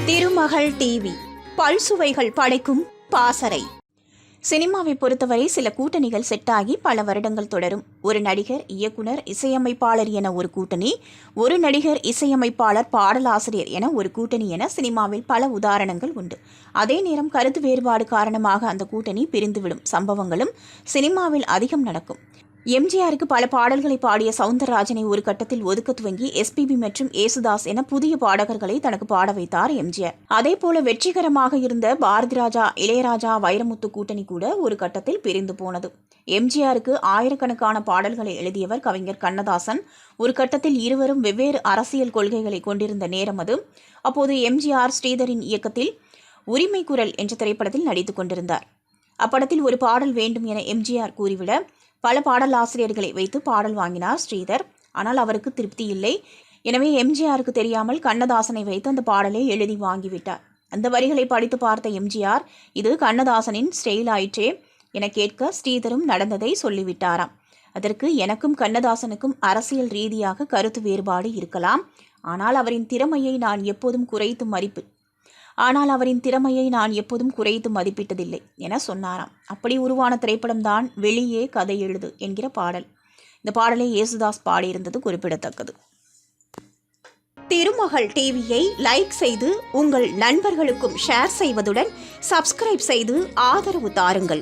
திருமகள் TV பல்சுவைகள் படைக்கும் பாசறை. சினிமாவை பொறுத்தவரை சில கூட்டணிகள் செட்டாகி பல வருடங்கள் தொடரும். ஒரு நடிகர், இயக்குனர், இசையமைப்பாளர் என ஒரு கூட்டணி, ஒரு நடிகர், இசையமைப்பாளர், பாடலாசிரியர் என ஒரு கூட்டணி என சினிமாவில் பல உதாரணங்கள் உண்டு. அதே நேரம் கருத்து வேறுபாடு காரணமாக அந்த கூட்டணி பிரிந்துவிடும் சம்பவங்களும் சினிமாவில் அதிகம் நடக்கும். எம்ஜிஆருக்கு பல பாடல்களை பாடிய சவுந்தரராஜனை ஒரு கட்டத்தில் ஒதுக்க துவங்கி எஸ்பிபி மற்றும் ஏசுதாஸ் என புதிய பாடகர்களை தனக்கு பாட வைத்தார் எம்ஜிஆர். அதேபோல வெற்றிகரமாக இருந்த பாரதி ராஜா, இளையராஜா, வைரமுத்து கூட்டணி கூட ஒரு கட்டத்தில் பிரிந்து போனது. எம்ஜிஆருக்கு ஆயிரக்கணக்கான பாடல்களை எழுதியவர் கவிஞர் கண்ணதாசன். ஒரு கட்டத்தில் இருவரும் வெவ்வேறு அரசியல் கொள்கைகளை கொண்டிருந்த நேரம் அது. அப்போது எம்ஜிஆர் ஸ்ரீதரின் இயக்கத்தில் உரிமை குரல் என்ற திரைப்படத்தில் நடித்துக் கொண்டிருந்தார். அப்படத்தில் ஒரு பாடல் வேண்டும் என எம்ஜிஆர் கூறிவிட பல பாடலாசிரியர்களை வைத்து பாடல் வாங்கினார் ஸ்ரீதர். ஆனால் அவருக்கு திருப்தி இல்லை. எனவே எம்ஜிஆருக்கு தெரியாமல் கண்ணதாசனை வைத்து அந்த பாடலை எழுதி வாங்கிவிட்டார். அந்த வரிகளை படித்து பார்த்த எம்ஜிஆர், இது கண்ணதாசனின் ஸ்டைல் ஆயிற்றே என கேட்க ஸ்ரீதரும் நடந்ததை சொல்லிவிட்டாராம். அதற்கு, எனக்கும் கண்ணதாசனுக்கும் அரசியல் ரீதியாக கருத்து வேறுபாடு இருக்கலாம், ஆனால் அவரின் திறமையை நான் எப்போதும் குறைத்து மதிப்பிட்டதில்லை என சொன்னாராம். அப்படி உருவான திரைப்படம்தான் வெளியே கதை எழுது என்கிற பாடல். இந்த பாடலை ஏசுதாஸ் பாடியிருந்தது குறிப்பிடத்தக்கது. திருமகள் டிவியை லைக் செய்து உங்கள் நண்பர்களுக்கும் ஷேர் செய்வதுடன் சப்ஸ்கிரைப் செய்து ஆதரவு தாருங்கள்.